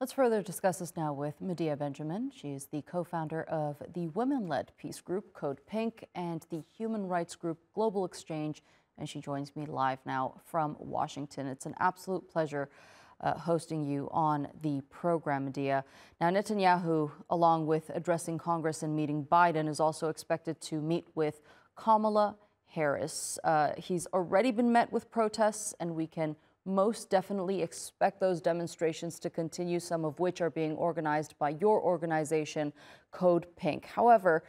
Let's further discuss this now with Medea Benjamin. She is the co-founder of the women-led peace group CODEPINK and the human rights group Global Exchange, and she joins me live now from Washington. It's an absolute pleasure hosting you on the program, Medea. Now, Netanyahu, along with addressing Congress and meeting Biden, is also expected to meet with Kamala Harris. He's already been met with protests, and we can most definitely expect those demonstrations to continue, some of which are being organized by your organization, CODEPINK. However,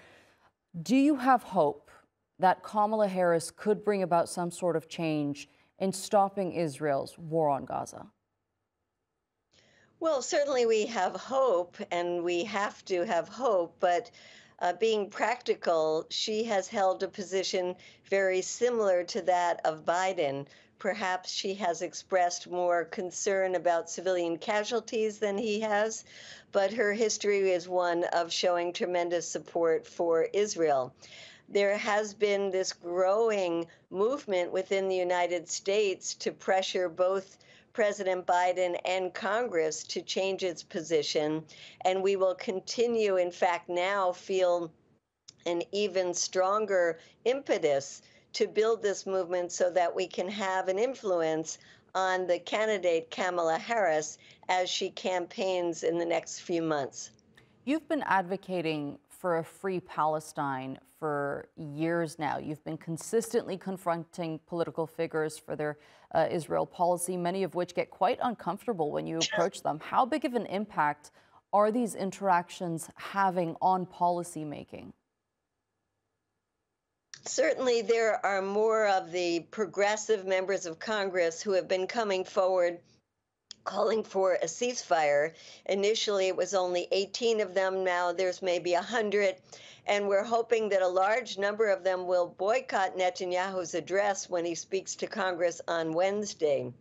do you have hope that Kamala Harris could bring about some sort of change in stopping Israel's war on Gaza? Well, certainly we have hope, and we have to have hope, but being practical, she has held a position very similar to that of Biden. Perhaps she has expressed more concern about civilian casualties than he has, but her history is one of showing tremendous support for Israel. There has been this growing movement within the United States to pressure both President Biden and Congress to change its position. And we will continue, in fact, now feel an even stronger impetus to build this movement so that we can have an influence on the candidate Kamala Harris as she campaigns in the next few months. You've been advocating for a free Palestine for years now. You've been consistently confronting political figures for their Israel policy, many of which get quite uncomfortable when you approach them. How big of an impact are these interactions having on policy making? Certainly, there are more of the progressive members of Congress who have been coming forward calling for a ceasefire. Initially, it was only 18 of them. Now there's maybe 100. And we're hoping that a large number of them will boycott Netanyahu's address when he speaks to Congress on Wednesday.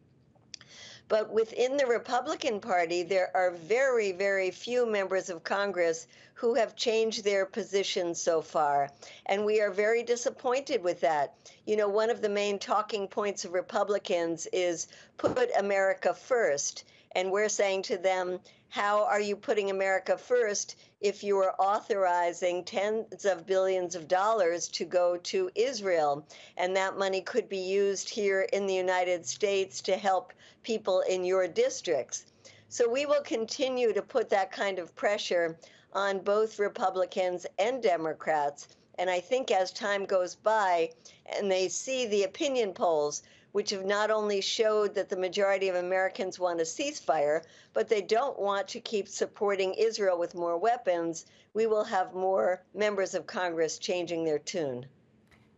But within the Republican Party, there are very, very few members of Congress who have changed their position so far. And we are very disappointed with that. You know, one of the main talking points of Republicans is put America first. And we're saying to them, how are you putting America first if you are authorizing tens of billions of dollars to go to Israel? And that money could be used here in the United States to help people in your districts. So we will continue to put that kind of pressure on both Republicans and Democrats. And I think as time goes by and they see the opinion polls, which have not only showed that the majority of Americans want a ceasefire, but they don't want to keep supporting Israel with more weapons, we will have more members of Congress changing their tune.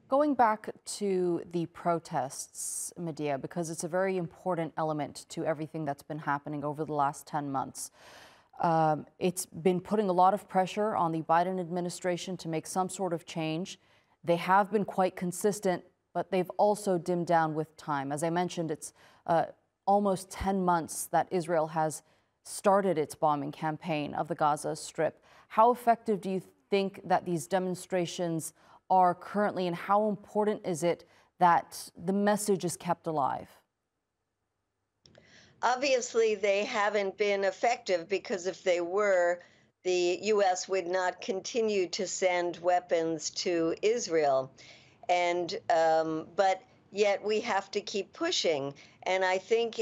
Going back to the protests, Medea, because it's a very important element to everything that's been happening over the last 10 months. It's been putting a lot of pressure on the Biden administration to make some sort of change. They have been quite consistent, but they've also dimmed down with time. As I mentioned, it's almost 10 months that Israel has started its bombing campaign of the Gaza Strip. How effective do you think that these demonstrations are currently, and how important is it that the message is kept alive? Obviously, they haven't been effective because if they were, the U.S. would not continue to send weapons to Israel. And but yet we have to keep pushing. And I think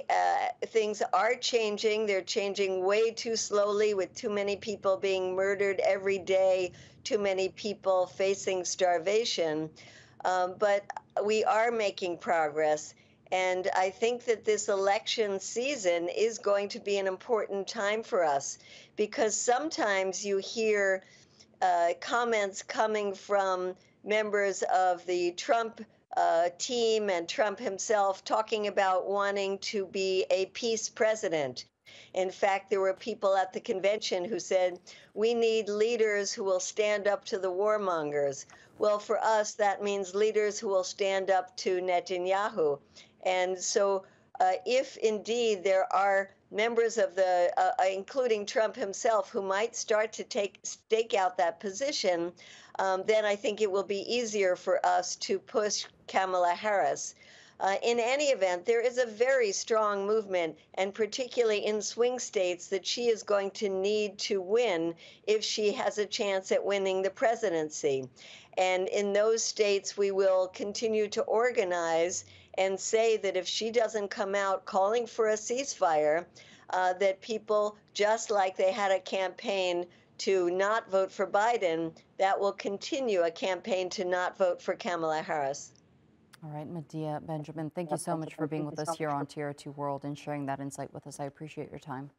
things are changing. They're changing way too slowly, with too many people being murdered every day, too many people facing starvation. But we are making progress. And I think that this election season is going to be an important time for us, because sometimes you hear comments coming from members of the Trump team and Trump himself talking about wanting to be a peace president. In fact, there were people at the convention who said, we need leaders who will stand up to the warmongers. Well, for us, that means leaders who will stand up to Netanyahu. And so if indeed there are members of the, including Trump himself, who might start to stake out that position, then I think it will be easier for us to push Kamala Harris. In any event, there is a very strong movement, and particularly in swing states, that she is going to need to win if she has a chance at winning the presidency. And in those states, we will continue to organize and say that if she doesn't come out calling for a ceasefire, that people, just like they had a campaign to not vote for Biden, that will continue a campaign to not vote for Kamala Harris. All right, Medea Benjamin, thank you so much for being with us here on TR2 World and sharing that insight with us. I appreciate your time.